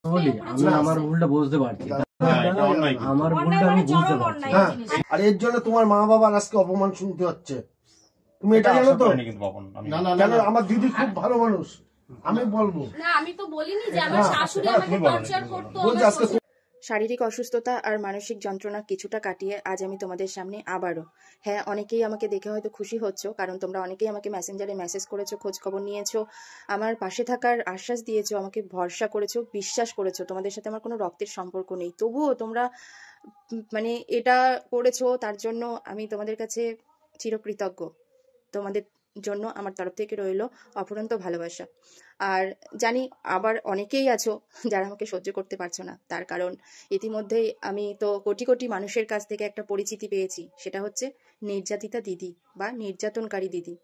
বলি আমি আমার ভুলটা বুঝতে পারছি, আমার ভুলটা আমি বুঝতে পারছি। আর এর জন্য তোমার মা বাবার আজকে অপমান শুনতে হচ্ছে। তুমি এটা জানো তো? কেন? আমার দিদি খুব ভালো মানুষ, আমি বলবো না, আমি তো বলিনি যে আমার শাশুড়ি আমাকে টর্চার করতো। শারীরিক অসুস্থতা আর মানসিক যন্ত্রণা কিছুটা কাটিয়ে আজ আমি তোমাদের সামনে আবারও, হ্যাঁ, অনেকেই আমাকে দেখে হয়তো খুশি হচ্ছ, কারণ তোমরা অনেকেই আমাকে মেসেঞ্জারে মেসেজ করেছো, খোঁজ খবর নিয়েছো, আমার পাশে থাকার আশ্বাস দিয়েছো, আমাকে ভরসা করেছো, বিশ্বাস করেছো। তোমাদের সাথে আমার কোনো রক্তের সম্পর্ক নেই, তবুও তোমরা মানে এটা করেছো, তার জন্য আমি তোমাদের কাছে চিরকৃতজ্ঞ। তোমাদের জন্য আমার তরফ থেকে রইল অফুরন্ত ভালোবাসা। আর জানি আবার অনেকেই আছো যারা আমাকে সহ্য করতে পারছো না, তার কারণ ইতিমধ্যেই আমি তো কোটি কোটি মানুষের কাছ থেকে একটা পরিচিতি পেয়েছি, সেটা হচ্ছে নির্যাতিতা দিদি বা নির্যাতনকারী দিদি।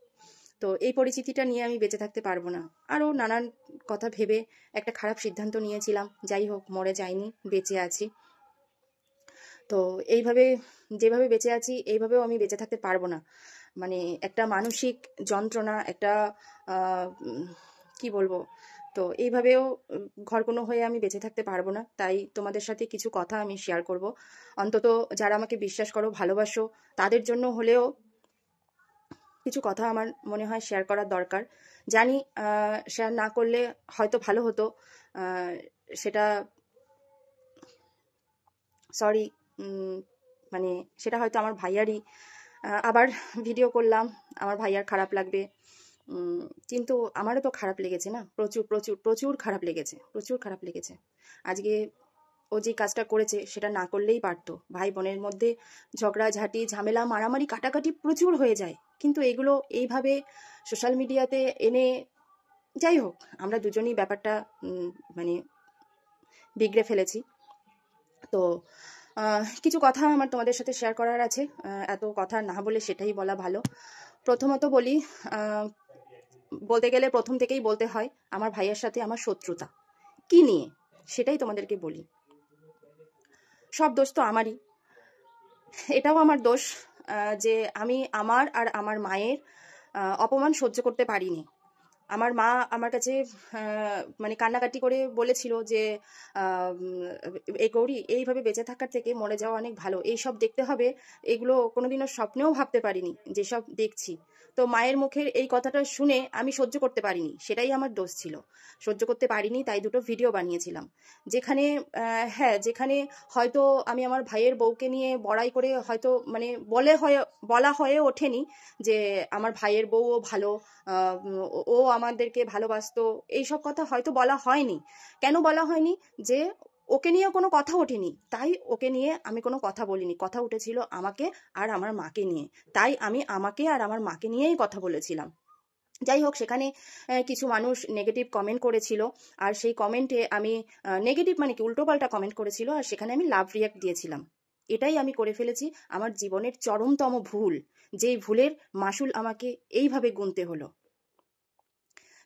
তো এই পরিচিতিটা নিয়ে আমি বেঁচে থাকতে পারবো না। আরও নানান কথা ভেবে একটা খারাপ সিদ্ধান্ত নিয়েছিলাম, যাই হোক মরে যাইনি, বেঁচে আছি। তো এইভাবে যেভাবে বেঁচে আছি এইভাবেও আমি বেঁচে থাকতে পারবো না। মানে একটা মানসিক যন্ত্রণা, একটা কি বলবো, তো এইভাবেও ঘরকোনো হয়ে আমি বেঁচে থাকতে পারবো না। তাই তোমাদের সাথে কিছু কথা আমি শেয়ার করব, অন্তত যারা আমাকে বিশ্বাস করো, ভালোবাসো, তাদের জন্য হলেও কিছু কথা আমার মনে হয় শেয়ার করার দরকার। জানি শেয়ার না করলে হয়তো ভালো হতো, সেটা সরি, মানে সেটা হয়তো আমার ভাইয়ারই, আবার ভিডিও করলাম, আমার ভাইয়ার খারাপ লাগবে, কিন্তু আমারও তো খারাপ লেগেছে না, প্রচুর প্রচুর প্রচুর খারাপ লেগেছে, প্রচুর খারাপ লেগেছে। আজকে ও যে কাজটা করেছে সেটা না করলেই পারতো। ভাই বোনের মধ্যে ঝগড়াঝাটি, ঝামেলা, মারামারি, কাটাকাটি প্রচুর হয়ে যায়, কিন্তু এগুলো এইভাবে সোশ্যাল মিডিয়াতে এনে, যাই হোক, আমরা দুজনেই ব্যাপারটা মানে বিগড়ে ফেলেছি। তো কিছু কথা আমার তোমাদের সাথে শেয়ার করার আছে, এত কথা না বলে সেটাই বলা ভালো। প্রথমত বলি, বলতে গেলে প্রথম থেকেই বলতে হয় আমার ভাইয়ের সাথে আমার শত্রুতা কি নিয়ে, সেটাই তোমাদেরকে বলি। সব দোষ তো আমারই, এটাও আমার দোষ যে আমি আমার আর আমার মায়ের অপমান সহ্য করতে পারিনি। আমার মা আমার কাছে মানে কান্নাকাটি করে বলেছিল যে এই গৌরী, এইভাবে বেঁচে থাকার থেকে মরে যাওয়া অনেক ভালো, এইসব দেখতে হবে, এগুলো কোনোদিনও স্বপ্নেও ভাবতে পারিনি যেসব দেখছি। তো মায়ের মুখের এই কথাটা শুনে আমি সহ্য করতে পারিনি, সেটাই আমার দোষ ছিল, সহ্য করতে পারিনি, তাই দুটো ভিডিও বানিয়েছিলাম, যেখানে হ্যাঁ, যেখানে হয়তো আমি আমার ভাইয়ের বউকে নিয়ে বড়াই করে হয়তো মানে বলা হয়ে ওঠেনি যে আমার ভাইয়ের বউও ভালো, ও আমাদেরকে ভালোবাসতো, এইসব কথা হয়তো বলা হয়নি। কেন বলা হয়নি? যে ওকে নিয়ে কোনো কথা ওঠেনি, তাই ওকে নিয়ে আমি কোনো কথা বলিনি, কথা উঠেছিল আমাকে আর আমার মাকে নিয়ে, তাই আমি আমাকে আর আমার মাকে নিয়েই কথা বলেছিলাম। যাই হোক, সেখানে কিছু মানুষ নেগেটিভ কমেন্ট করেছিল, আর সেই কমেন্টে আমি নেগেটিভ মানে কি উল্টোপাল্টা কমেন্ট করেছিল, আর সেখানে আমি লাভ রিয়াক্ট দিয়েছিলাম। এটাই আমি করে ফেলেছি, আমার জীবনের চরমতম ভুল, যেই ভুলের মাসুল আমাকে এইভাবে গুনতে হলো।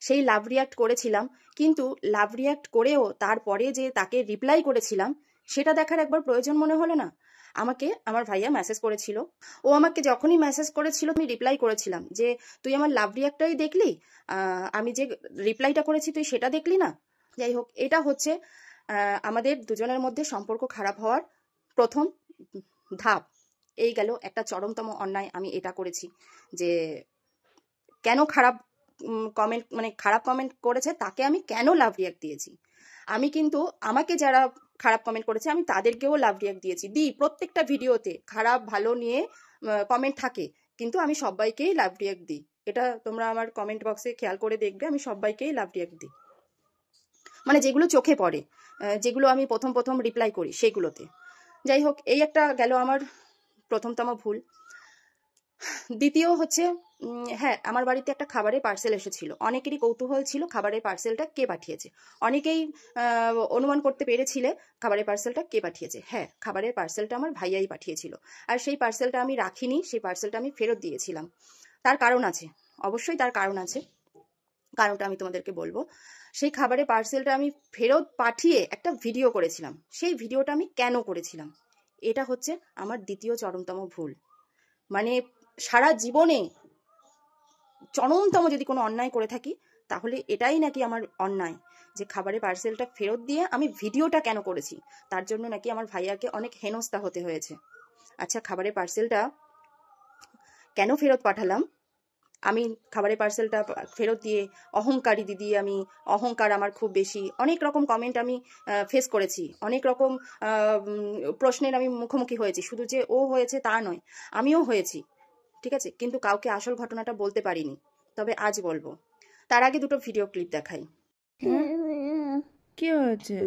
সেই লাভ রিয়াক্ট করেছিলাম, কিন্তু লাভ রিয়াক্ট করেও তারপরে যে তাকে রিপ্লাই করেছিলাম সেটা দেখার একবার প্রয়োজন মনে হলো না? আমাকে আমার ভাইয়া মেসেজ করেছিল, ও আমাকে যখনই মেসেজ করেছিল আমি রিপ্লাই করেছিলাম যে তুই আমার লাভ রিয়াক্টটাই দেখলি, আমি যে রিপ্লাইটা করেছি তুই সেটা দেখলি না। যাই হোক, এটা হচ্ছে আমাদের দুজনের মধ্যে সম্পর্ক খারাপ হওয়ার প্রথম ধাপ। এই গেল একটা চরমতম অন্যায় আমি এটা করেছি, যে কেন খারাপ কমেন্ট মানে খারাপ কমেন্ট করেছে তাকে আমি কেন লাভ রিয়াক্ট দিয়েছি। আমি কিন্তু আমাকে যারা খারাপ কমেন্ট করেছে আমি তাদেরকেও লাভ রিয়াক্ট দিয়েছি, প্রত্যেকটা ভিডিওতে খারাপ ভালো নিয়ে কমেন্ট থাকে, কিন্তু আমি সবাইকেই লাভ রিয়াক্ট দিই। এটা তোমরা আমার কমেন্ট বক্সে খেয়াল করে দেখবে, আমি সবাইকেই লাভ রিয়াক্ট দিই, মানে যেগুলো চোখে পড়ে, যেগুলো আমি প্রথম প্রথম রিপ্লাই করি সেগুলোতে। যাই হোক, এই একটা গেল আমার প্রথমতম ভুল। দ্বিতীয় হচ্ছে, হ্যাঁ, আমার বাড়িতে একটা খাবারের পার্সেল এসেছিল, অনেকেরই কৌতূহল ছিল খাবারের পার্সেলটা কে পাঠিয়েছে, অনেকেই অনুমান করতে পেরেছিলে খাবারের পার্সেলটা কে পাঠিয়েছে। হ্যাঁ, খাবারের পার্সেলটা আমার ভাইয়াই পাঠিয়েছিল, আর সেই পার্সেলটা আমি রাখিনি, সেই পার্সেলটা আমি ফেরত দিয়েছিলাম। তার কারণ আছে, অবশ্যই তার কারণ আছে, কারণটা আমি তোমাদেরকে বলবো। সেই খাবারের পার্সেলটা আমি ফেরত পাঠিয়ে একটা ভিডিও করেছিলাম, সেই ভিডিওটা আমি কেন করেছিলাম, এটা হচ্ছে আমার দ্বিতীয় চরমতম ভুল। মানে সারা জীবনে চরমতম যদি কোনো অন্যায় করে থাকি তাহলে এটাই নাকি আমার অন্যায়, যে খাবারের পার্সেলটা ফেরত দিয়ে আমি ভিডিওটা কেন করেছি, তার জন্য নাকি আমার ভাইয়াকে অনেক হেনস্থা হতে হয়েছে। আচ্ছা, খাবারের পার্সেলটা কেন ফেরত পাঠালাম? আমি খাবারের পার্সেলটা ফেরত দিয়ে অহংকারী দিদি, আমি অহংকার আমার খুব বেশি, অনেক রকম কমেন্ট আমি ফেস করেছি, অনেক রকম প্রশ্নের আমি মুখোমুখি হয়েছি। শুধু যে ও হয়েছে তা নয়, আমিও হয়েছি, ঠিক আছে, কিন্তু কাউকে আসল ঘটনাটা বলতে পারিনি, তবে আজ বলবো। তার আগে দুটো ভিডিও ক্লিপ দেখাই। কি হয়েছে?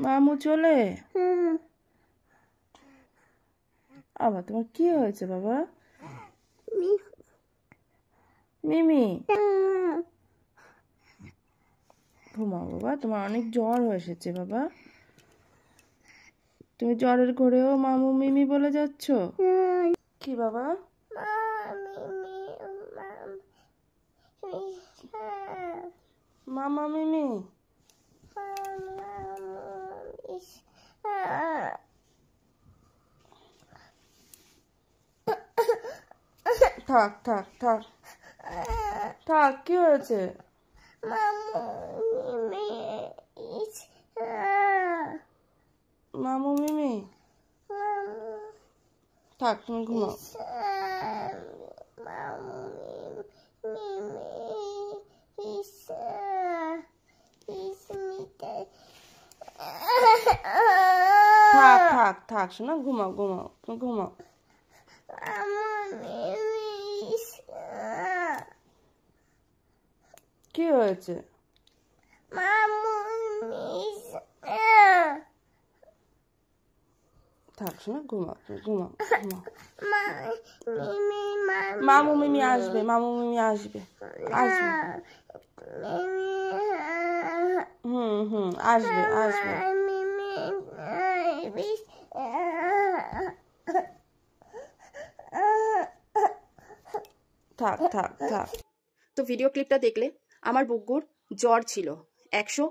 মামু চলে? আবার তোমার কি হয়েছে বাবা? মিমি, ঘুমাও বাবা, তোমার অনেক জ্বর এসেছে বাবা। তুমি জ্বরের ঘরেও মামু মিমি বলে যাচ্ছ? কি বাবা? মামা মিমি, থাক থাক থাক থাক, কি হয়েছে? মামু মিমি, থাক, তুমি ঘুমাও। থাক থাক থাক শোনা, ঘুমাও ঘুমাও, তুমি ঘুমাও। কি হয়েছে? থাক শোনা, ঘুমাও, তুমি ঘুমাও ঘুমাও। মামু মিমি আসবে, মামু মিমি আসবে, আসবে। আসবে আসবে। থাক থাক থাক। তো ভিডিও ক্লিপটা দেখলে আমার বুগ্গুর জ্বর ছিল 102,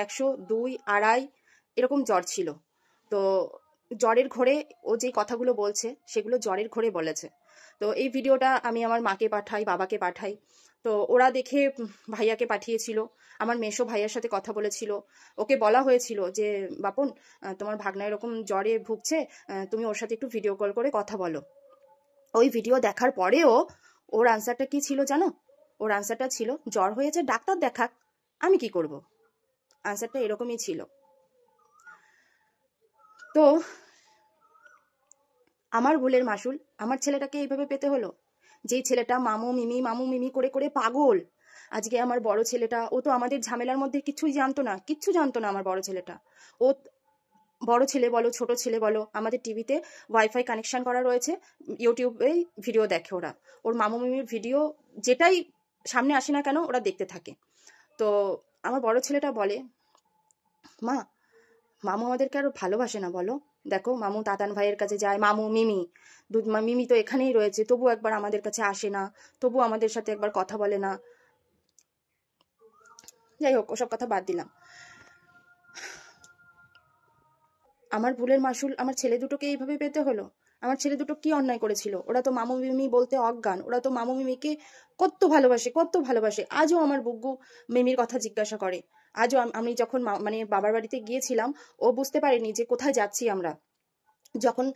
102, 2.5 এরকম জ্বর ছিল। তো জ্বরের ঘোরে ও যে কথাগুলো বলছে সেগুলো জ্বরের ঘোরে বলেছে। তো এই ভিডিওটা আমি আমার মাকে পাঠাই, বাবাকে পাঠাই, তো ওরা দেখে ভাইয়াকে পাঠিয়েছিল, আমার মেশো ভাইয়ার সাথে কথা বলেছিল। ওকে বলা হয়েছিল যে বাপন, তোমার ভাগনা এরকম জ্বরে ভুগছে, তুমি ওর সাথে একটু ভিডিও কল করে কথা বলো। ওই ভিডিও দেখার পরেও ওর আনসারটা কি ছিল জানো? ওর আনসারটা ছিল, জ্বর হয়েছে ডাক্তার দেখাক, আমি কি করব। আনসারটা এরকমই ছিল। তো আমার ভুলের মাসুল আমার ছেলেটাকে এইভাবে পেতে হলো। যেই ছেলেটা মামু মিমি করে করে পাগল। আজকে আমার বড় ছেলেটা, ও তো আমাদের ঝামেলার মধ্যে কিচ্ছু জানতো না আমার বড় ছেলেটা। ও বড় ছেলে বলো ছোট ছেলে বলো, আমাদের টিভিতে ওয়াইফাই কানেকশন করা রয়েছে, ইউটিউবে ভিডিও দেখে ওরা। ওর মামু মিমির ভিডিও যেটাই সামনে আসে না কেন ওরা দেখতে থাকে। তো আমার বড় ছেলেটা বলে, মা, মামু আমাদেরকে আরো ভালোবাসে না বলো? দেখো মামু তাতান ভাইয়ের কাছে যায়, মামু মিমি তো এখানেই রয়েছে, তবু একবার আমাদের কাছে আসে না, তবু আমাদের সাথে একবার কথা বলে না। যাই হোক, ওসব কথা বাদ দিলাম। আমার ভুলের মাসুল আমার ছেলে দুটোকে এইভাবে পেতে হলো। আমার ছেলে দুটো কি অন্যায় করেছিল? ওরা তো মামু মিমি বলতে অজ্ঞান, ওরা তো মামু মিমিকে কত ভালোবাসে। আজও আমার বুগ্গু মিমির কথা জিজ্ঞাসা করে। আজও আমি যখন মানে বাবার বাড়িতে গিয়েছিলাম, ও বুঝতে পারেনি যে কোথায় যাচ্ছি আমরা। যখন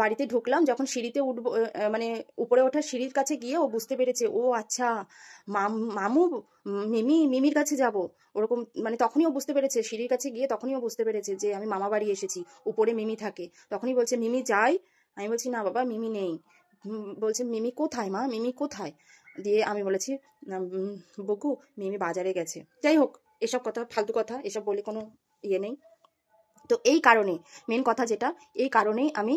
বাড়িতে ঢুকলাম, যখন সিঁড়িতে উঠবো, মানে উপরে ওঠার সিঁড়ির কাছে গিয়ে ও বুঝতে পেরেছে, ও আচ্ছা মামু মিমির কাছে যাব, ওরকম মানে তখনই ও বুঝতে পেরেছে। সিঁড়ির কাছে গিয়ে তখনই ও বুঝতে পেরেছে যে আমি মামা বাড়ি এসেছি, উপরে মিমি থাকে। তখনই বলছে, মিমি যাই? আমি বলছি, না বাবা, মিমি নেই। বলছে, মিমি কোথায় মা, মিমি কোথায়? দিয়ে আমি বলেছি, বকু মিমি বাজারে গেছে। যাই হোক, এসব কথা ফালতু কথা, এসব বলে কোনো ইয়ে নেই। তো এই কারণে মেন কথা যেটা, এই কারণেই আমি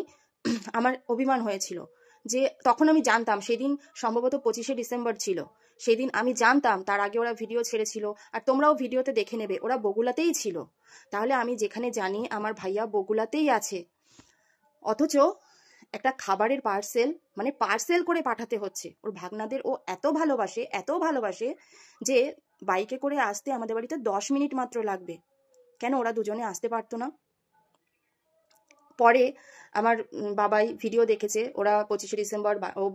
আমার অভিমান হয়েছিল যে তখন আমি জানতাম, সেদিন সম্ভবত 25শে ডিসেম্বর ছিল, সেদিন আমি জানতাম তার আগে ওরা ভিডিও ছেড়েছিল, আর তোমরাও ভিডিওতে দেখে নেবে ওরা বগুলাতেই ছিল। তাহলে আমি যেখানে জানি আমার ভাইয়া বগুলাতেই আছে, অথচ একটা খাবারের পার্সেল করে পাঠাতে হচ্ছে ওর ভাগনাদের। ও এত ভালোবাসে যে বাইকে করে আসতে আমাদের বাড়িতে 10 মিনিট মাত্র লাগবে। কেন ওরা দুজনে আসতে পারতো না? পরে আমার বাবাই ভিডিও দেখেছে, ওরা 25শে ডিসেম্বর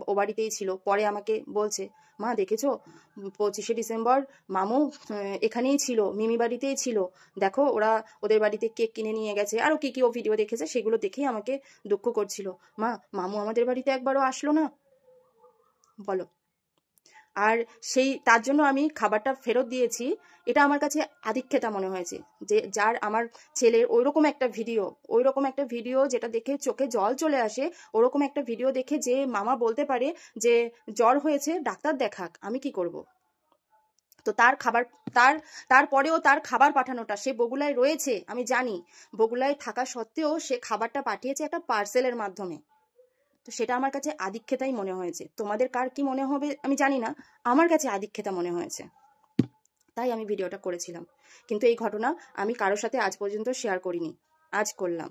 ও বাড়িতেই ছিল। পরে আমাকে বলছে, মা দেখেছো 25শে ডিসেম্বর মামু এখানেই ছিল, মিমি বাড়িতেই ছিল, দেখো ওরা ওদের বাড়িতে কেক কিনে নিয়ে গেছে, আরও কি কি ও ভিডিও দেখেছে, সেগুলো দেখেই আমাকে দুঃখ করছিল। মা, মামু আমাদের বাড়িতে একবারও আসলো না, বলো। আর তার জন্য আমি খাবারটা ফেরত দিয়েছি। এটা আমার কাছে আধিক্যতা মনে হয়েছে, যে যার আমার ছেলের ওইরকম একটা ভিডিও যেটা দেখে চোখে জল চলে আসে, ওরকম একটা ভিডিও দেখে যে মামা বলতে পারে যে জ্বর হয়েছে, ডাক্তার দেখাক, আমি কি করব? তো তারপরেও তার খাবার পাঠানোটা, সে বগুলায় রয়েছে, আমি জানি বগুলায় থাকা সত্ত্বেও সে খাবারটা পাঠিয়েছে একটা পার্সেলের মাধ্যমে। তো সেটা আমার কাছে আধিক্যতাই মনে হয়েছে। তোমাদের কার কি মনে হবে আমি জানি না, আমার কাছে আধিক্যতা মনে হয়েছে, তাই আমি ভিডিওটা করেছিলাম। কিন্তু এই ঘটনা আমি কারোর সাথে আজ পর্যন্ত শেয়ার করিনি, আজ করলাম।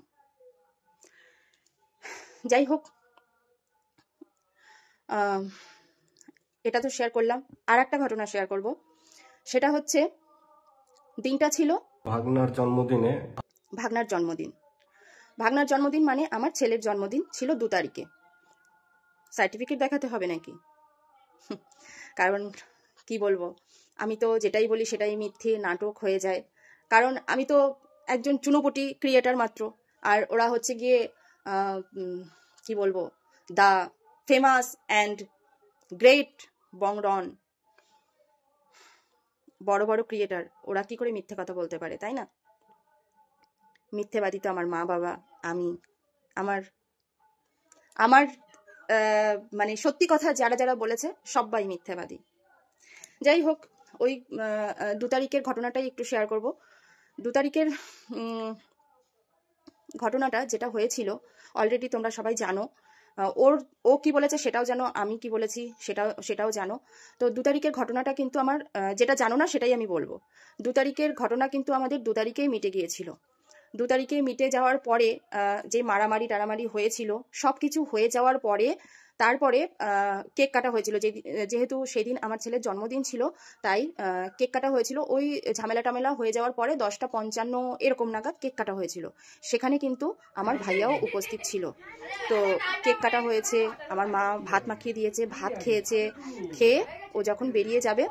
যাই হোক, এটা তো শেয়ার করলাম। আর একটা ঘটনা শেয়ার করব, সেটা হচ্ছে দিনটা ছিল ভাগনার জন্মদিনে। ভাগনার জন্মদিন মানে আমার ছেলের জন্মদিন ছিল 2 তারিখে। সার্টিফিকেট দেখাতে হবে নাকি? কারণ কি বলবো, আমি তো যেটাই বলি সেটাই মিথ্যে নাটক হয়ে যায়। কারণ আমি তো একজন চুনোপুটি ক্রিয়েটার মাত্র, আর ওরা হচ্ছে গিয়ে কি বলবো, দ্য ফেমাস অ্যান্ড গ্রেট বংরন, বড় বড় ক্রিয়েটার। ওরা কি করে মিথ্যে কথা বলতে পারে, তাই না? মিথ্যেবাদী তো আমার মা বাবা, আমি, আমার মানে সত্যি কথা যারা যারা বলেছে সবাই মিথ্যাবাদী। যাই হোক, ওই 2 তারিখের ঘটনাটাই একটু শেয়ার করব। 2 তারিখের ঘটনাটা যেটা হয়েছিল অলরেডি তোমরা সবাই জানো। ও কি বলেছে সেটাও জানো, আমি কি বলেছি সেটাও জানো। তো 2 তারিখের ঘটনাটা কিন্তু আমার, যেটা জানো না সেটাই আমি বলবো। 2 তারিখের ঘটনা কিন্তু আমাদের 2 তারিখেই মিটে গিয়েছিল। 2 তারিখে মিটে যাওয়ার পরে যে মারামারি টারামারি হয়েছিল, সব কিছু হয়ে যাওয়ার পরে তারপরে কেক কাটা হয়েছিল। যেহেতু সেদিন আমার ছেলের জন্মদিন ছিল, তাই কেক কাটা হয়েছিল। ওই ঝামেলা টামেলা হয়ে যাওয়ার পরে 10:55 এরকম নাগাদ কেক কাটা হয়েছিল। সেখানে কিন্তু আমার ভাইয়াও উপস্থিত ছিল। তো কেক কাটা হয়েছে, আমার মা ভাত মাখিয়ে দিয়েছে, ভাত খেয়েছে। খেয়ে ও যখন বেরিয়ে যাবে,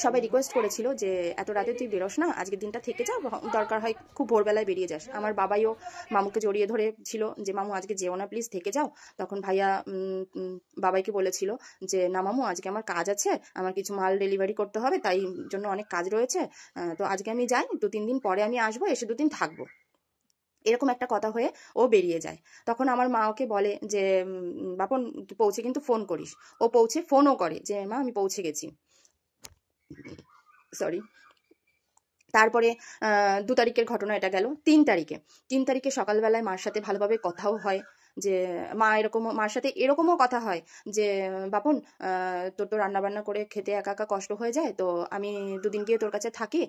সবাই রিকোয়েস্ট করেছিল যে এত রাতে তুই বেরোস না, আজকের দিনটা থেকে যা, দরকার হয় খুব ভোরবেলায় বেরিয়ে যাস। আমার বাবাইও মামুকে জড়িয়ে ধরে ছিল যে মামু আজকে যেও না প্লিজ, থেকে যাও। তখন ভাইয়া বাবাইকে বলেছিল যে না মামু, আজকে আমার কাজ আছে, আমার কিছু মাল ডেলিভারি করতে হবে, তাই জন্য অনেক কাজ রয়েছে, তো আজকে আমি যাই, 2-3 দিন পরে আমি আসবো, এসে 2 দিন থাকবো। এরকম একটা কথা হয়ে ও বেরিয়ে যায়। তখন আমার মা ওকে বলে যে বাপন পৌঁছে কিন্তু ফোন করিস। ও পৌঁছে ফোনও করে যে মা আমি পৌঁছে গেছি, সরি। তারপরে 2 তারিখের ঘটনা এটা গেল। 3 তারিখে সকালবেলায় মার সাথে ভালোভাবে কথাও হয়, যে মার সাথে এরকমও কথা হয় যে বাপন তোর তো রান্নাবান্না করে খেতে একা একা কষ্ট হয়ে যায়, তো আমি 2 দিন গিয়ে তোর কাছে থাকি,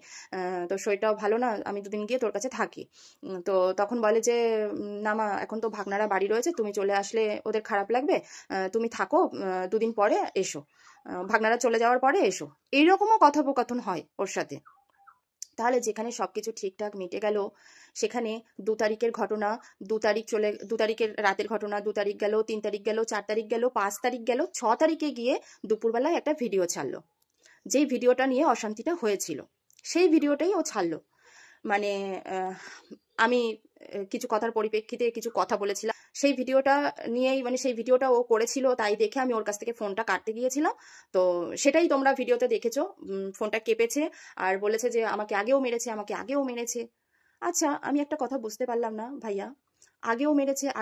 তোর শরীরটাও ভালো না, আমি 2 দিন গিয়ে তোর কাছে থাকি। তো তখন বলে যে না মা, এখন তো ভাগনারা বাড়ি রয়েছে, তুমি চলে আসলে ওদের খারাপ লাগবে, তুমি থাকো, 2 দিন পরে এসো, ভাগনারা চলে যাওয়ার পরে এসো। এইরকমও কথোপকথন হয় ওর সাথে। তাহলে যেখানে সবকিছু ঠিকঠাক মিটে গেল, সেখানে 2 তারিখের ঘটনা, 2 তারিখের রাতের ঘটনা, 2 তারিখ গেল, 3 তারিখ গেল, 4 তারিখ গেল, 5 তারিখ গেল, 6 তারিখে গিয়ে দুপুরবেলায় একটা ভিডিও ছাড়লো। যেই ভিডিওটা নিয়ে অশান্তিটা হয়েছিল সেই ভিডিওটাই ও ছাড়লো। মানে আমি কিছু কথার পরিপ্রেক্ষিতে কিছু কথা বলেছিলাম, সেই ভিডিওটা নিয়েই, মানে সেই ভিডিওটা ও করেছিল, তাই দেখে আমি ওর কাছ থেকে ফোনটা কাটতে গিয়েছিলাম। তো সেটাই তোমরা ভিডিওতে দেখেছো, ফোনটা কেঁপেছে আর বলেছে যে আমাকে আগেও মেরেছে। আচ্ছা, আমি একটা কথা বুঝতে পারলাম না ভাইয়া,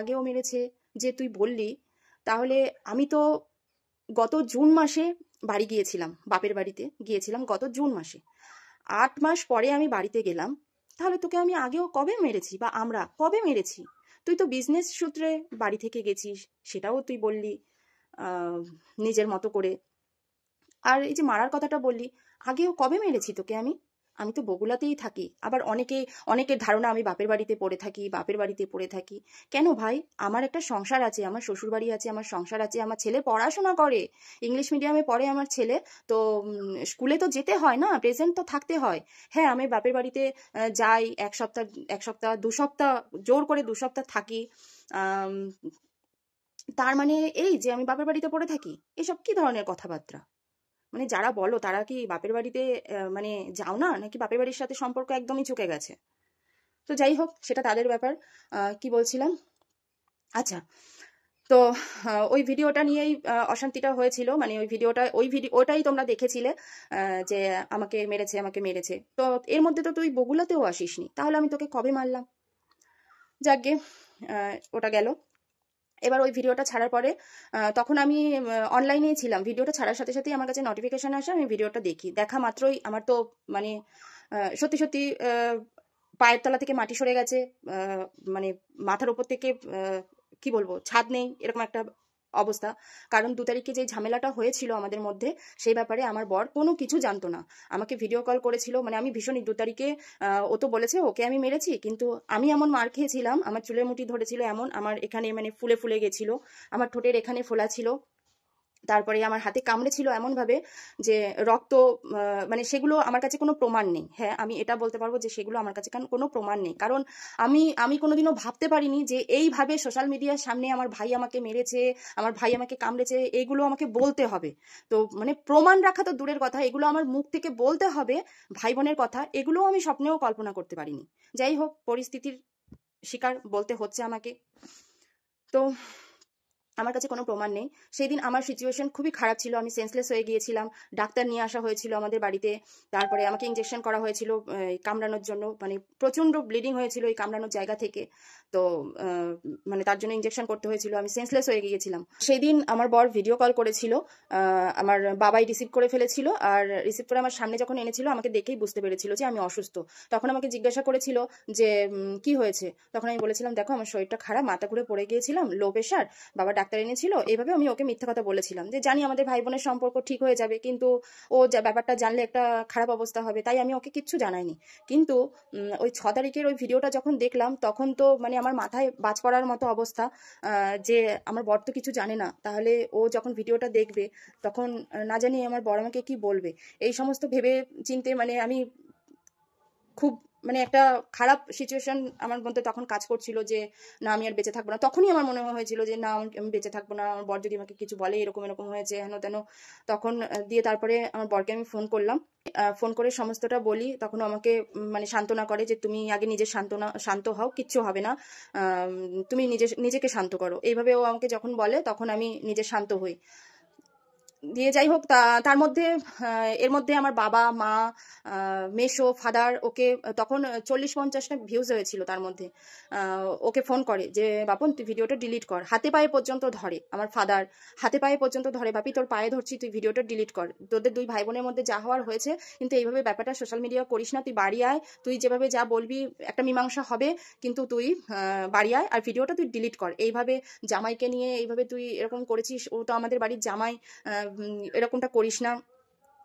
আগেও মেরেছে যে তুই বললি, তাহলে আমি তো গত জুন মাসে বাড়ি গিয়েছিলাম, বাপের বাড়িতে গিয়েছিলাম গত জুন মাসে, 8 মাস পরে আমি বাড়িতে গেলাম, তাহলে তোকে আমি আগেও কবে মেরেছি, বা আমরা কবে মেরেছি? তুই তো বিজনেস সূত্রে বাড়ি থেকে গেছিস, সেটাও তুই বললি নিজের মতো করে। আর এই যে মারার কথাটা বললি, আগেও কবে মেরেছি তোকে আমি? আমি তো বগুলাতেই থাকি। আবার অনেকের ধারণা আমি বাপের বাড়িতে পড়ে থাকি। কেন ভাই? আমার একটা সংসার আছে, আমার শ্বশুর বাড়ি আছে, আমার সংসার আছে, আমার ছেলে পড়াশোনা করে, ইংলিশ মিডিয়ামে পড়ে আমার ছেলে। তো স্কুলে তো যেতে হয় না, প্রেজেন্ট তো থাকতে হয়। হ্যাঁ, আমি বাপের বাড়িতে যাই, এক সপ্তাহ 2 সপ্তাহ, জোর করে 2 সপ্তাহ থাকি। তার মানে এই যে আমি বাপের বাড়িতে পড়ে থাকি? এসব কি ধরনের কথাবার্তা? মানে যারা বলো তারা কি বাপের বাড়িতে মানে যাও না, নাকি বাপের বাড়ির সাথে সম্পর্ক একদমই চুকে গেছে? তো যাই হোক, সেটা তাদের ব্যাপার। কি বলছিলাম? আচ্ছা, তো ওই ভিডিওটা নিয়েই অশান্তিটা হয়েছিল। মানে ওটাই তোমরা দেখেছিলে, যে আমাকে মেরেছে। তো এর মধ্যে তো তুই বগুলাতেও আসিসনি, তাহলে আমি তোকে কবে মারলাম? যাকগে, ওটা গেল। এবার ওই ভিডিওটা ছাড়ার পরে তখন আমি অনলাইনেই ছিলাম। ভিডিওটা ছাড়ার সাথে সাথেই আমার কাছে নোটিফিকেশন আসে, আমি ভিডিওটা দেখি। দেখা মাত্রই আমার তো মানে সত্যি সত্যি পায়ের তলা থেকে মাটি সরে গেছে, মানে মাথার উপর থেকে কি বলবো, ছাদ নেই, এরকম একটা অবস্থা। কারণ 2 তারিখে যে ঝামেলাটা হয়েছিল আমাদের মধ্যে, সেই ব্যাপারে আমার বর কোনো কিছু জানতো না। আমাকে ভিডিও কল করেছিল, মানে আমি ভীষণই 2 তারিখে ও তো বলেছে ওকে আমি মেরেছি, কিন্তু আমি এমন মার খেয়েছিলাম, আমার চুলের মুঠি ধরেছিল এমন, আমার এখানে মানে ফুলে ফুলে গেছিল, আমার ঠোঁটের এখানে ফোলা ছিল, তারপরে আমার হাতে কামড়েছিল এমন ভাবে যে রক্ত, মানে সেগুলো আমার কাছে কোনো প্রমাণ নেই। হ্যাঁ, আমি এটা বলতে পারবো যে সেগুলো আমার কাছে কোনো প্রমাণ নেই, কারণ আমি কোনোদিনও ভাবতে পারিনি যে এইভাবে সোশ্যাল মিডিয়ার সামনে আমার ভাই আমাকে মেরেছে, আমার ভাই আমাকে কামড়েছে, এইগুলো আমাকে বলতে হবে। তো মানে প্রমাণ রাখা তো দূরের কথা, এগুলো আমার মুখ থেকে বলতে হবে, ভাই বোনের কথা, এগুলো আমি স্বপ্নেও কল্পনা করতে পারিনি। যাই হোক, পরিস্থিতির শিকার বলতে হচ্ছে আমাকে। তো আমার কাছে কোনো প্রমাণ নেই। সেই দিন আমার সিচুয়েশন খুবই খারাপ ছিল, আমি সেন্সলেস হয়ে গিয়েছিলাম। ডাক্তার নিয়ে আসা হয়েছিল আমাদের বাড়িতে, তারপরে আমাকে ইঞ্জেকশন করা হয়েছিল কামড়ানোর জন্য, মানে প্রচণ্ড ব্লিডিং হয়েছিল এই কামড়ানোর জায়গা থেকে। তো মানে তার জন্য ইঞ্জেকশন করতে হয়েছিল, আমি সেন্সলেস হয়ে গিয়েছিলাম। সেই দিন আমার বর ভিডিও কল করেছিল, আমার বাবাই রিসিভ করে ফেলেছিল, আর রিসিভ করে আমার সামনে যখন এনেছিল আমাকে দেখেই বুঝতে পেরেছিল যে আমি অসুস্থ। তখন আমাকে জিজ্ঞাসা করেছিল যে কি হয়েছে, তখন আমি বলেছিলাম দেখো আমার শরীরটা খারাপ, মাথা ঘুরে পড়ে গিয়েছিলাম, লো প্রেশার, বাবা ডাক্তার এনেছিল। এইভাবে আমি ওকে মিথ্যা কথা বলেছিলাম, যে জানি আমাদের ভাই বোনের সম্পর্ক ঠিক হয়ে যাবে, কিন্তু ও ব্যাপারটা জানলে একটা খারাপ অবস্থা হবে, তাই আমি ওকে কিচ্ছু জানাইনি। কিন্তু ওই 6 তারিখের ওই ভিডিওটা যখন দেখলাম, তখন তো মানে আমার মাথায় বাজ পড়ার মতো অবস্থা, যে আমার বর তো কিছু জানে না, তাহলে ও যখন ভিডিওটা দেখবে তখন না জানি আমার বর আমাকে কি বলবে। এই সমস্ত ভেবে চিন্তে মানে আমি খুব মানে একটা খারাপ সিচুয়েশন আমার মধ্যে তখন কাজ করছিল, যে না আমি আর বেঁচে থাকবো না। তখনই আমার মনে হয়েছিল যে না আমি বেঁচে থাকবো না, আমার বর যদি আমাকে কিছু বলে এরকম হয়েছে হেন তেন। তখন দিয়ে তারপরে আমার বরকে আমি ফোন করলাম, ফোন করে সমস্তটা বলি। তখন আমাকে মানে সান্ত্বনা করে যে তুমি আগে নিজে শান্ত হও, কিচ্ছু হবে না, তুমি নিজেকে শান্ত করো। এইভাবে ও আমাকে যখন বলে তখন আমি নিজে শান্ত হই। দিয়ে যাই হোক, তার মধ্যে এর মধ্যে আমার বাবা মা মেশো ফাদার ওকে তখন 40-50টা ভিউজ হয়েছিল, তার মধ্যে ওকে ফোন করে যে বাপন তুই ভিডিওটা ডিলিট কর। হাতে পায়ে পর্যন্ত ধরে, আমার ফাদার হাতে পায়ে পর্যন্ত ধরে, বাপি তোর পায়ে ধরছি, তুই ভিডিওটা ডিলিট কর, তোদের 2 ভাই বোনের মধ্যে যা হওয়ার হয়েছে, কিন্তু এইভাবে ব্যাপারটা সোশ্যাল মিডিয়া করিস না, তুই বাড়ি আয়, তুই যেভাবে যা বলবি একটা মীমাংসা হবে, কিন্তু তুই বাড়ি আয় আর ভিডিওটা তুই ডিলিট কর। এইভাবে জামাইকে নিয়ে এইভাবে তুই এরকম করেছিস, ও তো আমাদের বাড়ির জামাই, এরকমটা করিস না,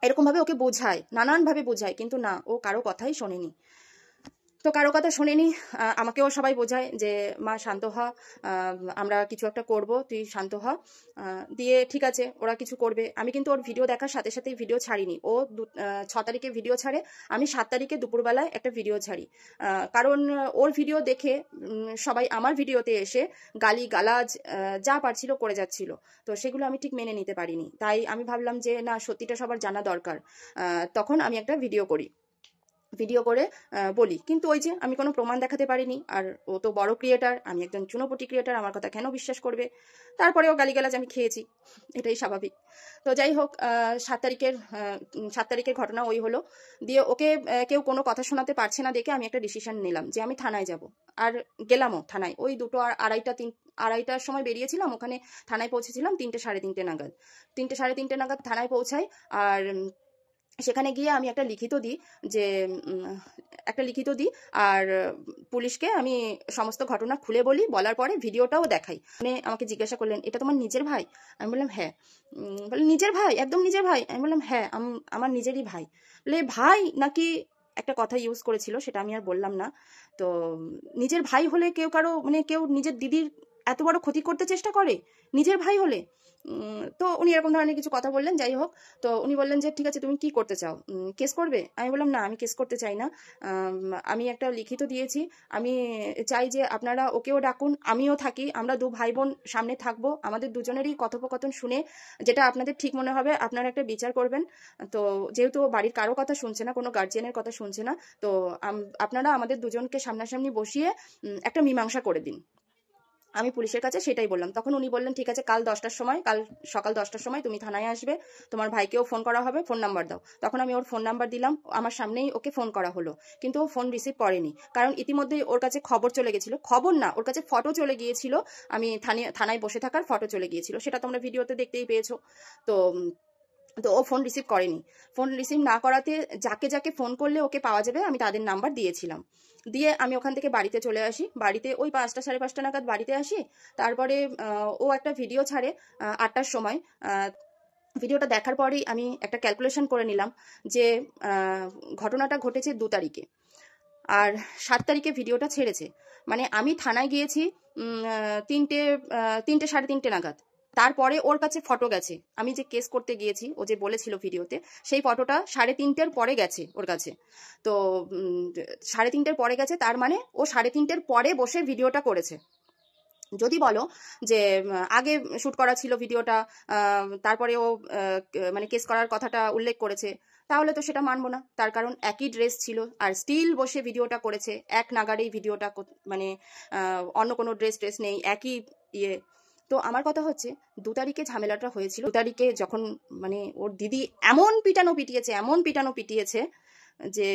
এরকম ভাবে ওকে বোঝায়, নানানভাবে বোঝায়, কিন্তু না, ও কারো কথাই শোনেনি। তো কারো কথা শোনেনি, আমাকেও সবাই বোঝায় যে মা শান্ত হ, আমরা কিছু একটা করব, তুই শান্ত হ। দিয়ে ঠিক আছে, ওরা কিছু করবে। আমি কিন্তু ওর ভিডিও দেখার সাথে সাথেই ভিডিও ছাড়িনি। ও 6 তারিখে ভিডিও ছাড়ে, আমি 7 তারিখে দুপুরবেলায় একটা ভিডিও ছাড়ি। কারণ ওর ভিডিও দেখে সবাই আমার ভিডিওতে এসে গালি গালাজ যা পারছিল করে যাচ্ছিল, তো সেগুলো আমি ঠিক মেনে নিতে পারিনি। তাই আমি ভাবলাম যে না, সত্যিটা সবার জানা দরকার। তখন আমি একটা ভিডিও করে বলি, কিন্তু ওই যে আমি কোনো প্রমাণ দেখাতে পারিনি। আর ও তো বড় ক্রিয়েটার, আমি একজন চুনোপুটি ক্রিয়েটার, আমার কথা কেন বিশ্বাস করবে? তারপরেও গালিগালাজ আমি খেয়েছি, এটাই স্বাভাবিক। তো যাই হোক, 7 তারিখের ঘটনা ওই হলো। দিয়ে ওকে কেউ কোনো কথা শোনাতে পারছে না দেখে আমি একটা ডিসিশন নিলাম যে আমি থানায় যাব। আর গেলামও থানায়, ওই 2টো আর আড়াইটার সময় বেরিয়েছিলাম, ওখানে থানায় পৌঁছেছিলাম 3টে সাড়ে 3টে নাগাদ। 3টে সাড়ে 3টে নাগাদ থানায় পৌঁছাই। আর সেখানে গিয়ে আমি একটা লিখিত দিই আর পুলিশকে আমি সমস্ত ঘটনা খুলে বলি। বলার পরে ভিডিওটাও দেখাই। মানে আমাকে জিজ্ঞাসা করলেন এটা তোমার নিজের ভাই? আমি বললাম হ্যাঁ। বলে নিজের ভাই, একদম নিজের ভাই? আমি বললাম হ্যাঁ, আমার নিজেরই ভাই। বলে ভাই নাকি একটা কথা ইউজ করেছিল, সেটা আমি আর বললাম না। তো নিজের ভাই হলে কেউ কারো মানে কেউ নিজের দিদির এত বড় ক্ষতি করতে চেষ্টা করে নিজের ভাই হলে? তো উনি এরকম ধরনের কিছু কথা বললেন। যাই হোক, তো উনি বললেন যে ঠিক আছে তুমি কি করতে চাও, কেস করবে? আমি বললাম না, আমি কেস করতে চাই না, আমি একটা লিখিত দিয়েছি, আমি চাই যে আপনারা ওকেও ডাকুন, আমিও থাকি, আমরা দু ভাই বোন সামনে থাকবো, আমাদের দুজনেরই কথোপকথন শুনে যেটা আপনাদের ঠিক মনে হবে আপনারা একটা বিচার করবেন। তো যেহেতু বাড়ির কারো কথা শুনছে না, কোনো গার্জিয়ানের কথা শুনছে না, তো আপনারা আমাদের দুজনকে সামনাসামনি বসিয়ে একটা মীমাংসা করে দিন। আমি পুলিশের কাছে সেটাই বললাম। তখন উনি বললেন ঠিক আছে, কাল সকাল 10টার সময় তুমি থানায় আসবে, তোমার ভাইকেও ফোন করা হবে, ফোন নাম্বার দাও। তখন আমি ওর ফোন নাম্বার দিলাম, আমার সামনেই ওকে ফোন করা হলো, কিন্তু ও ফোন রিসিভ করেনি, কারণ ইতিমধ্যেই ওর কাছে খবর চলে গেছিল, খবর না ওর কাছে ফটো চলে গিয়েছিল, আমি থানায় বসে থাকার ফটো চলে গিয়েছিল, সেটা তোমরা ভিডিওতে দেখতেই পেয়েছো। তো ও ফোন রিসিভ করেনি। ফোন রিসিভ না করাতে যাকে যাকে ফোন করলে ওকে পাওয়া যাবে আমি তাদের নাম্বার দিয়েছিলাম। দিয়ে আমি ওখান থেকে বাড়িতে চলে আসি, বাড়িতে ওই 5টা সাড়ে 5টা নাগাদ বাড়িতে আসি। তারপরে ও একটা ভিডিও ছাড়ে 8টার সময়। ভিডিওটা দেখার পরেই আমি একটা ক্যালকুলেশন করে নিলাম যে ঘটনাটা ঘটেছে 2 তারিখে, আর 7 তারিখে ভিডিওটা ছেড়েছে। মানে আমি থানায় গিয়েছি 3টে সাড়ে 3টে নাগাদ। তারপরে ওর কাছে ফটো গেছে, আমি যে কেস করতে গিয়েছি ও যে বলেছিল ভিডিওতে, সেই ফটোটা 3:30 পরে গেছে ওর কাছে। তো 3:30 পরে গেছে, তার মানে ও 3:30 পরে বসে ভিডিওটা করেছে। যদি বলো যে আগে শ্যুট করা ছিল ভিডিওটা, তারপরে ও মানে কেস করার কথাটা উল্লেখ করেছে, তাহলে তো সেটা মানবো না। তার কারণ একই ড্রেস ছিল আর স্টিল বসে ভিডিওটা করেছে, এক নাগাড়েই ভিডিওটা, মানে অন্য কোনো ড্রেস নেই, একই ইয়ে। তো আমার কথা হচ্ছে 2 তারিখে ঝামেলাটা হয়েছিল। 2 তারিখে যখন মানে ওর দিদি এমন পিটানো পিটিয়েছে যে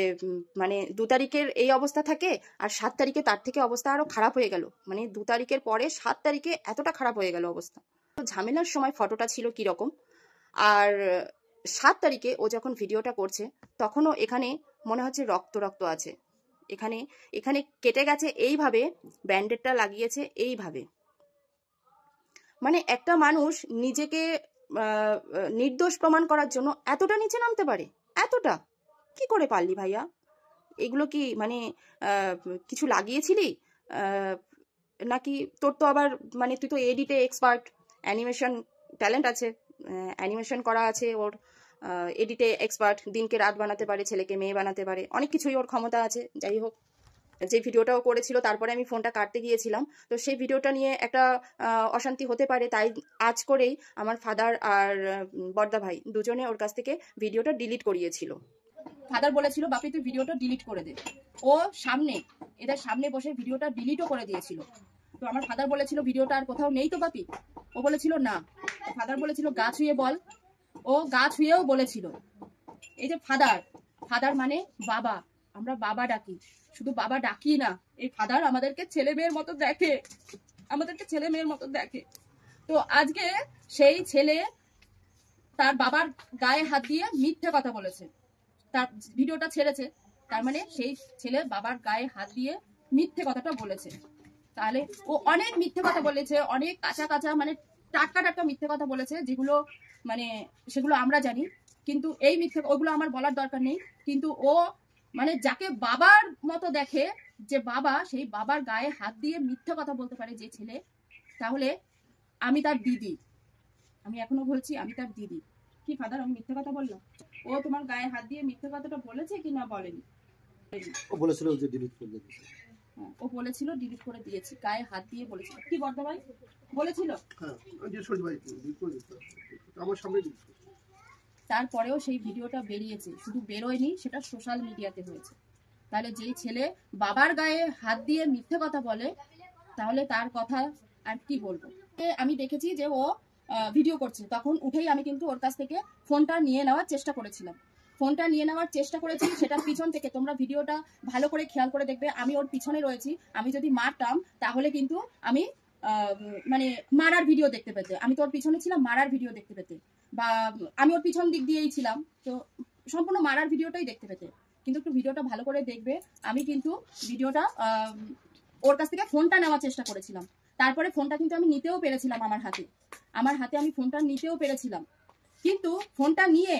মানে 2 তারিখের এই অবস্থা থাকে, আর 7 তারিখে তার থেকে অবস্থা আরো খারাপ হয়ে গেল। মানে 2 তারিখের পরে 7 তারিখে এতটা খারাপ হয়ে গেল অবস্থা। তো ঝামেলার সময় ফটোটা ছিল কিরকম, আর 7 তারিখে ও যখন ভিডিওটা করছে তখনও এখানে মনে হচ্ছে রক্ত আছে, এখানে কেটে গেছে এইভাবে, ব্যান্ডেডটা লাগিয়েছে এইভাবে। মানে একটা মানুষ নিজেকে নির্দোষ প্রমাণ করার জন্য এতটা নিচে নামতে পারে? এতটা কি করে পারলি ভাইয়া? এগুলো কি মানে কিছু লাগিয়েছিলি নাকি? তোর তো আবার মানে তুই তো এডিটে এক্সপার্ট, অ্যানিমেশন ট্যালেন্ট আছে, অ্যানিমেশন করা আছে ওর, এডিটে এক্সপার্ট, দিনকে রাত বানাতে পারে, ছেলেকে মেয়ে বানাতে পারে, অনেক কিছুই ওর ক্ষমতা আছে। যাই হোক, যে ভিডিওটাও করেছিল তারপরে আমি ফোনটা কাটতে গিয়েছিলাম, তো সেই ভিডিওটা নিয়ে একটা অশান্তি হতে পারে, তাই আজ করেই আমার ফাদার আর বড়দা ভাই দুজনে ওর কাছ থেকে ভিডিওটা ডিলিট করিয়েছিল। ফাদার বলেছিল বাপি তুই ভিডিওটা ডিলিট করে দে, ও এদের সামনে বসে ভিডিওটা ডিলিটও করে দিয়েছিল। তো আমার ফাদার বলেছিল ভিডিওটা আর কোথাও নেই তো বাপি? ও বলেছিল না। ফাদার বলেছিল গা ছুঁয়ে বল, ও গা ছুঁয়েও বলেছিল। এই যে ফাদার মানে বাবা, আমরা বাবা ডাকি, শুধু বাবা ডাকি না, এই ফাদার আমাদেরকে ছেলে মেয়ের মতো দেখে, তো আজকে সেই ছেলে তার বাবার গায়ে হাত দিয়ে মিথ্যে কথা বলেছে, তার ভিডিওটা ছেড়েছে, তার মানে সেই ছেলে বাবার গায়ে হাত দিয়ে মিথ্যে কথাটা বলেছে। তাহলে ও অনেক মিথ্যে কথা বলেছে, অনেক কাঁচা মানে টাটকা মিথ্যে কথা বলেছে, যেগুলো মানে সেগুলো আমরা জানি, কিন্তু এই মিথ্যে ওগুলো আমার বলার দরকার নেই। কিন্তু ও মানে যাকে বাবার মতো দেখে, যে বাবা, সেই বাবার গায়ে হাত দিয়ে মিথ্যে কথা বলতে পারে যে ছেলে, তাহলে আমি তার দিদি, আমি এখনো বলছি আমি তার দিদি। কি ফাদার আমি মিথ্যে কথা বললাম? ও তোমার গায়ে হাত দিয়ে মিথ্যে কথাটা বলেছে কি না বলেনি? ও বলেছিল যে ডিলিট করে দিয়েছে। হ্যাঁ, ও বলেছিল ডিলিট করে দিয়েছি, গায়ে হাত দিয়ে বলেছিল। কি বড়দা ভাই বলেছিল? হ্যাঁ, যে সরি ভাই ডিলিট করে দিয়েছে আমার সামনে। তারপরেও সেই ভিডিওটা বেরিয়েছে, শুধু বেরোয়নি, সেটা সোশ্যাল মিডিয়াতে হয়েছে। তাহলে যেই ছেলে বাবার গায়ে হাত দিয়ে মিথ্যে কথা বলে, তাহলে তার কথা আর কি বলবো? আমি দেখেছি যে ও ভিডিও করছে, তখন উঠেই আমি কিন্তু ওর কাছ থেকে ফোনটা নিয়ে নেওয়ার চেষ্টা করেছিলাম। সেটা পিছন থেকে, তোমরা ভিডিওটা ভালো করে খেয়াল করে দেখবে, আমি ওর পিছনে রয়েছি। আমি যদি মারতাম তাহলে কিন্তু আমি মানে মারার ভিডিও দেখতে পেতে, আমি তো ওর পিছনে ছিলাম মারার ভিডিও দেখতে পেতে, বা আমি ওর পিছন দিক দিয়েই ছিলাম, তো সম্পূর্ণ মারার ভিডিওটাই দেখতে পেতে। কিন্তু একটু ভিডিওটা ভালো করে দেখবে, আমি কিন্তু ভিডিওটা ওর কাছ থেকে ফোনটা নেওয়ার চেষ্টা করেছিলাম। তারপরে ফোনটা কিন্তু আমি নিতেও পেরেছিলাম, আমার হাতে আমি ফোনটা নিতেও পেরেছিলাম, কিন্তু ফোনটা নিয়ে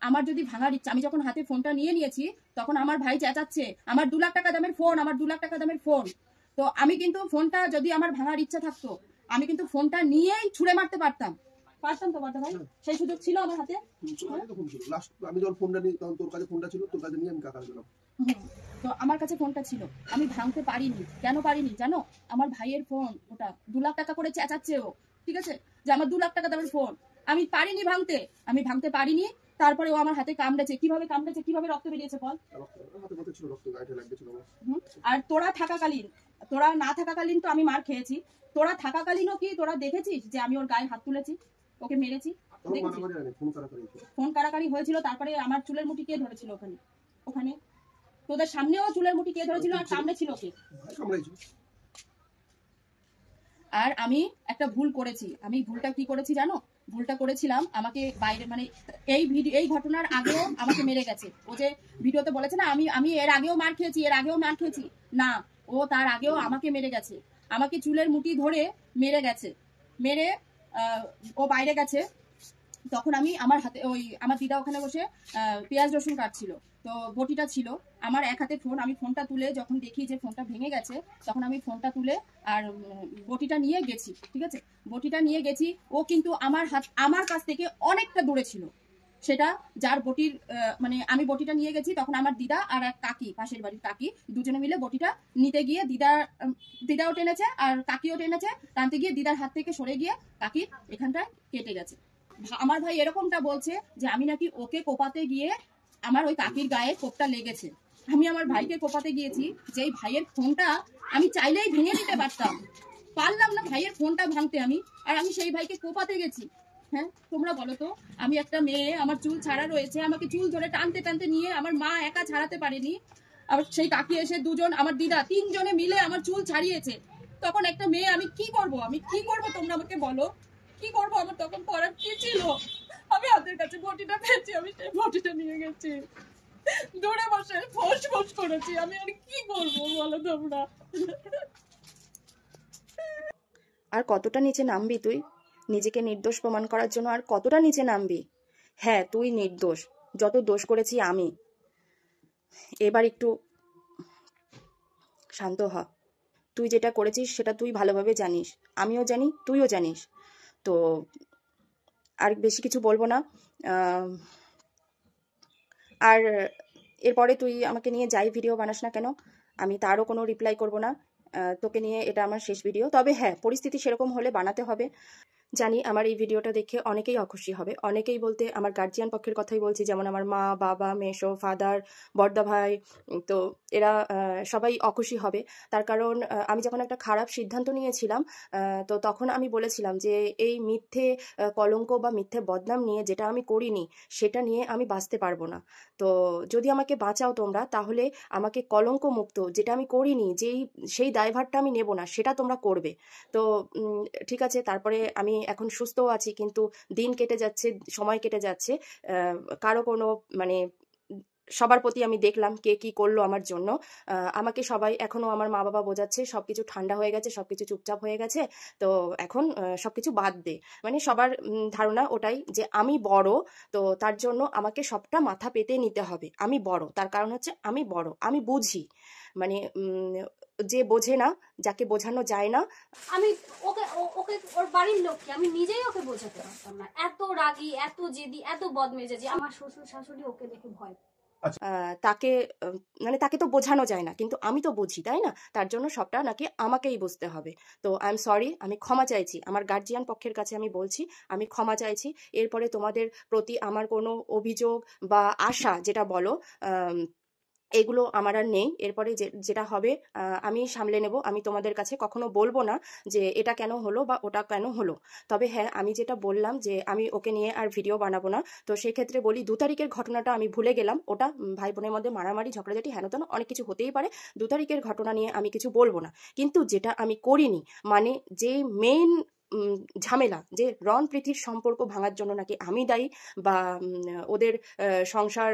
আমার যদি ভাঙার ইচ্ছা, আমি যখন হাতে ফোনটা নিয়ে নিয়েছি তখন আমার ভাই চেঁচাচ্ছে আমার 2 লাখ টাকা দামের ফোন, আমার 2 লাখ টাকা দামের ফোন। তো আমি কিন্তু ফোনটা যদি আমার ভাঙার ইচ্ছা থাকতো আমি কিন্তু ফোনটা নিয়েই ছুঁড়ে মারতে পারতাম তো বড় ভাই, সেই সুযোগ ছিল আমার হাতে। আমি যখন ফোনটা নিই তখন তোর কাছে ফোনটা ছিল, তোর কাছে নিয়ে আমি কাকা গেলাম। তো আমার কাছে ফোনটা ছিল, আমি ভাঙতে পারিনি। কেন পারিনি জানো? আমার ভাইয়ের ফোন, ওটা 2 লাখ টাকা করে চেঁচাচ্ছে ও, ঠিক আছে, যে আমার 2 লাখ টাকা দামের ফোন। আমি পারিনি ভাঙতে, আমি ভাঙতে পারিনি। তারপরে ও আমার হাতে কামড়েছে, কিভাবে কামড়েছে, কিভাবে রক্ত বেরিয়েছে বল। আর তোরা না থাকাকালীন তো আমি মার খেয়েছি, তোরা থাকাকালীনও কি তোরা দেখেছিস যে আমি ওর গায়ে হাত তুলেছি, ওকে মেরেছি? ফোন কারাকারি হয়েছিল, তারপরে আমার চুলের মুঠি কে ধরেছিল ওখানে তোদের সামনেও চুলের মুঠি কে ধরেছিল আর সামনে ছিল কে? আর আমি একটা ভুল করেছি। আমি ভুলটা কি করেছি জানো? ভুলটা করেছিলাম, আমাকে বাইরে মানে এই ঘটনার আগেও আমাকে মেরে গেছে। ও যে ভিডিওতে বলেছে না আমি এর আগেও মার খেয়েছি, না, ও তার আগেও আমাকে মেরে গেছে। আমাকে চুলের মুঠি ধরে মেরে গেছে। মেরে ও বাইরে গেছে, তখন আমি আমার হাতে আমার দিদা ওখানে বসে পেঁয়াজ রসুন কাটছিল, তো বটিটা ছিল আমার এক হাতে ফোন। আমি ফোনটা তুলে যখন দেখি যে ফোনটা ভেঙে গেছে, তখন আমি ফোনটা তুলে আর বটিটা নিয়ে গেছি, ঠিক আছে, বটিটা নিয়ে গেছি। ও কিন্তু আমার কাছ থেকে অনেকটা দূরে ছিল। সেটা যার বটির মানে আমি বটিটা নিয়ে গেছি, তখন আমার দিদা আর এক কাকি, পাশের বাড়ির কাকি, দুজনে মিলে বটিটা নিতে গিয়ে দিদাও টেনেছে আর কাকিও টেনেছে। টানতে গিয়ে দিদার হাত থেকে সরে গিয়ে কাকির এখানটায় কেটে গেছে। আমার ভাই এরকমটা বলছে যে আমি নাকি ওকে কোপাতে গিয়ে আমার ওই কাকির গায়ে কোপটা লেগেছে। আমি আমার ভাইকে কোপাতে গিয়েছি, যে এই ভাইয়ের ফোনটা আমি চাইলেই ভেঙে দিতে পারলাম না ভাইয়ের ফোনটা ভাঙতে আমি, আর আমি সেই ভাইকে কোপাতে গেছি। হ্যাঁ, তোমরা বলো তো, আমি একটা মেয়ে, আমার চুল ছাড়া রয়েছে, আমাকে চুল ধরে টানতে টানতে নিয়ে আমার মা একা ছাড়াতে পারেনি, আর সেই কাকি এসে দুজন, আমার দিদা, 3 জনে মিলে আমার চুল ছাড়িয়েছে। তখন একটা মেয়ে আমি কি করব তোমরা আমাকে বলো, কি করবো? আমার তখন করার কি ছিল? আমি হাতের কাছে বটিটা পেয়েছি, আমি সেই বটিটা নিয়ে গেছি, দূরে বসে ফোঁস করেছি। আমি আর কি করবো বলো তোমরা? আর কতটা নিচে নামবি তুই নিজেকে নির্দোষ প্রমাণ করার জন্য? আর কতটা নিচে নামবি? হ্যাঁ, তুই নির্দোষ, যত দোষ করেছি আমি। এবার একটু শান্ত হ। তুই যেটা করেছিস সেটা তুই ভালোভাবে জানিস, আমিও জানি, তুইও জানিস। তো আর বেশি কিছু বলবো না। আর এরপরে তুই আমাকে নিয়ে যাই ভিডিও বানাস না কেন, আমি তারও কোনো রিপ্লাই করব না। তোকে নিয়ে এটা আমার শেষ ভিডিও। তবে হ্যাঁ, পরিস্থিতি সেরকম হলে বানাতে হবে। জানি আমার এই ভিডিওটা দেখে অনেকেই অখুশি হবে, অনেকেই বলতে আমার গার্জিয়ান পক্ষের কথাই বলছি, যেমন আমার মা, বাবা, মেসো, ফাদার, বড়দা ভাই, তো এরা সবাই অখুশি হবে। তার কারণ আমি যখন একটা খারাপ সিদ্ধান্ত নিয়েছিলাম, তো তখন আমি বলেছিলাম যে এই মিথ্যে কলঙ্ক বা মিথ্যে বদনাম নিয়ে, যেটা আমি করিনি সেটা নিয়ে আমি বাঁচতে পারবো না। তো যদি আমাকে বাঁচাও তোমরা, তাহলে আমাকে কলঙ্ক মুক্ত, যেটা আমি করিনি, সেই দায়ভারটা আমি নেব না, সেটা তোমরা করবে। তো ঠিক আছে, তারপরে আমি এখন সুস্থও আছি, কিন্তু দিন কেটে যাচ্ছে, সময় কেটে যাচ্ছে, কারো কোনো মানে সবার প্রতি আমি দেখলাম কে কি করলো আমার জন্য। আমাকে সবাই, এখনো আমার মা বাবা বোঝাচ্ছে সবকিছু ঠান্ডা হয়ে গেছে, সবকিছু চুপচাপ হয়ে গেছে, তো এখন সবকিছু বাদ দে। মানে সবার ধারণা ওটাই যে আমি বড়, তো তার জন্য আমাকে সবটা মাথা পেতে নিতে হবে। আমি বড়, তার কারণ হচ্ছে আমি বড়, আমি বুঝি। মানে যে বোঝে না, যাকে বোঝানো যায় না। আমি ওকে ওর বাড়ির লোককে আমি নিজেই ওকে বোঝাতে পারতাম না। এত রাগী, এত জেদি, এত বদমেজাজি। আমার শ্বশুর শাশুড়ি ওকে দেখে ভয় তাকে মানে তাকে তো বোঝানো যায় না, কিন্তু আমি তো বুঝি, তাই না? তার জন্য সবটা নাকি আমাকেই বুঝতে হবে। তো আই এম সরি, আমি ক্ষমা চাইছি, আমার গার্জিয়ান পক্ষের কাছে আমি বলছি, আমি ক্ষমা চাইছি। এরপরে তোমাদের প্রতি আমার কোনো অভিযোগ বা আশা, যেটা বলো, এগুলো আমার আর নেই। এরপরে যেটা হবে আমি সামলে নেব। আমি তোমাদের কাছে কখনো বলবো না যে এটা কেন হলো বা ওটা কেন হলো। তবে হ্যাঁ, আমি যেটা বললাম যে আমি ওকে নিয়ে আর ভিডিও বানাবো না, তো সেই ক্ষেত্রে বলি 2 তারিখের ঘটনাটা আমি ভুলে গেলাম। ওটা ভাই বোনের মধ্যে মারামারি, ঝগড়াঝাটি, হেনতেন অনেক কিছু হতেই পারে। 2 তারিখের ঘটনা নিয়ে আমি কিছু বলবো না। কিন্তু যেটা আমি করিনি, মানে যে মেইন ঝামেলা, যে রণ প্রীতির সম্পর্ক ভাঙার জন্য নাকি আমি দায়ী, বা ওদের সংসার,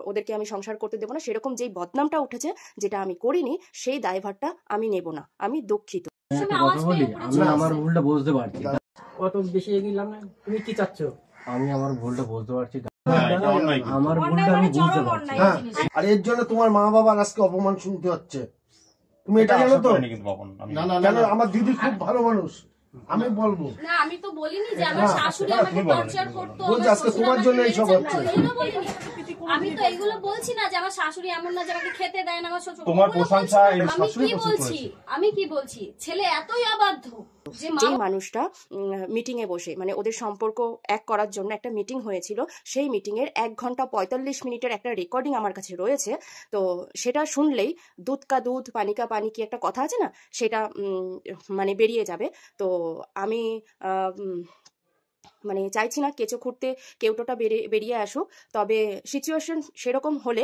ওদেরকে আমি সংসার করতে দেবো না, সেরকম যেই বদনামটা উঠেছে, যেটা আমি করিনি, সেই দায়ভারটা আমি নেব না। আমি দুঃখিত। একটা কথা বলি, আমি আমার ভুলটা বুঝতে পারছি। কত বেশি এগিয়ে গেলাম না? তুমি কি চাচ্ছ? আমি আমার ভুলটা বুঝতে পারছি। আমার অন্যায় ভুলটা আমি মানে বুঝতে চরম পারছি। অন্যায় হ্যাঁ জিনিস। আর এর জন্য তোমার মা বাবার আজকে অপমান শুনতে হচ্ছে। তুমি এটা জানো তো? কেন আমার দিদি খুব ভালো মানুষ, আমি বলবো না আমি তো বলিনি যে আমার শাশুড়ি আমাকে টর্চার করতো, বলছি আমার আজকে শ্বশুর তোমার আমাকে জন্য এইসব মেরেছে, হচ্ছে। আমি এগুলো বলিনি। আমি তো এগুলো বলছি না যে আমার শাশুড়ি এমন না যে আমাকে খেতে দেয় না, আমার শ্বশুর। তোমার ওগুলো প্রশংসা বলছি না। এই আমি কি বলছি, আমি কি বলছি, ছেলে এতই অবাধ্য যে মা যেই মানুষটা মিটিংয়ে বসে মানে ওদের সম্পর্ক এক করার জন্য একটা মিটিং হয়েছিল, সেই মিটিংয়ের 1 ঘন্টা 45 মিনিটের একটা রেকর্ডিং আমার কাছে রয়েছে। তো সেটা শুনলেই দুধ কা দুধ পানি কা পানি কি একটা কথা আছে না, সেটা মানে বেরিয়ে যাবে। তো আমি মানে চাইছি না কেঁচো খুঁড়তে কেউটোটা বেরিয়ে আসুক, তবে সিচুয়েশন সেরকম হলে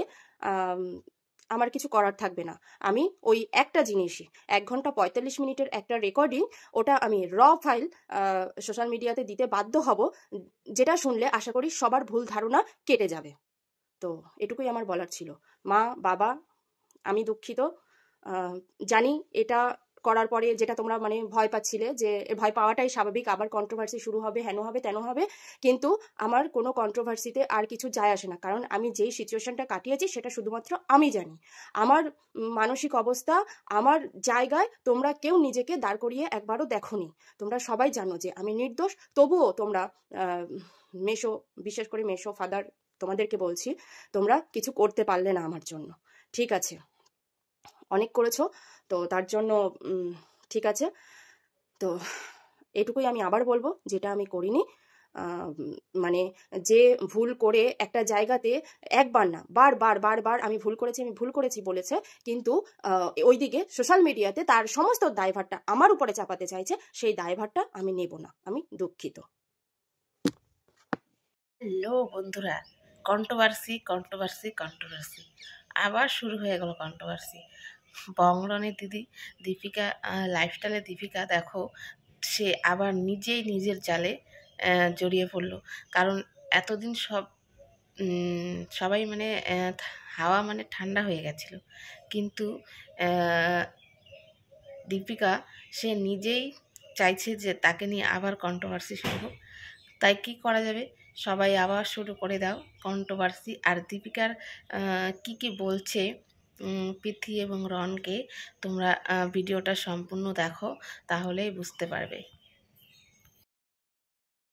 আমার কিছু করার থাকবে না। আমি ওই একটা জিনিসই 1 ঘন্টা 45 মিনিটের একটা রেকর্ডিং, ওটা আমি র ফাইল সোশ্যাল মিডিয়াতে দিতে বাধ্য হব, যেটা শুনলে আশা করি সবার ভুল ধারণা কেটে যাবে। তো এটুকুই আমার বলার ছিল। মা বাবা, আমি দুঃখিত। জানি এটা করার পরে যেটা তোমরা মানে ভয় পাচ্ছিলে, যে ভয় পাওয়াটাই স্বাভাবিক, আবার কন্ট্রোভার্সি শুরু হবে, হেন হবে তেন হবে, কিন্তু আমার কোনো কন্ট্রোভার্সিতে আর কিছু যায় আসে না। কারণ আমি যেই সিচুয়েশনটা কাটিয়েছি সেটা শুধুমাত্র আমি জানি। আমার মানসিক অবস্থা, আমার জায়গায় তোমরা কেউ নিজেকে দাঁড় করিয়ে একবারও দেখোনি। তোমরা সবাই জানো যে আমি নির্দোষ, তবুও তোমরা মেশো, বিশেষ করে মেশো ফাদার, তোমাদেরকে বলছি, তোমরা কিছু করতে পারলে না আমার জন্য। ঠিক আছে, অনেক করেছো, তো তার জন্য ঠিক আছে। তো এটুকুই আমি আবার বলবো, যেটা আমি করিনি। মানে যে ভুল করে একটা জায়গাতে একবার না বারবার আমি ভুল করেছি বলেছে, কিন্তু ওইদিকে সোশ্যাল মিডিয়াতে তার সমস্ত দায়ভারটা আমার উপরে চাপাতে চাইছে, সেই দায়ভারটা আমি নেব না, আমি দুঃখিত। হ্যালো বন্ধুরা, কন্ট্রোভার্সি আবার শুরু হয়ে গেল কন্ট্রোভার্সি। বংরনের দিদি দীপিকা, লাইফস্টাইলের দীপিকা, দেখো সে আবার নিজেই নিজের জালে জড়িয়ে পড়লো। কারণ এতদিন সবাই মানে হাওয়া মানে ঠান্ডা হয়ে গেছিল, কিন্তু দীপিকা সে নিজেই চাইছে যে তাকে নিয়ে আবার কন্ট্রোভার্সি শুরু হোক। তাই কি করা যাবে, সবাই আবার শুরু করে দাও কন্ট্রোভার্সি। আর দীপিকার কি বলছে পৃথ্বী এবং রনকে, তোমরা ভিডিওটা সম্পূর্ণ দেখো, তাহলেই বুঝতে পারবে।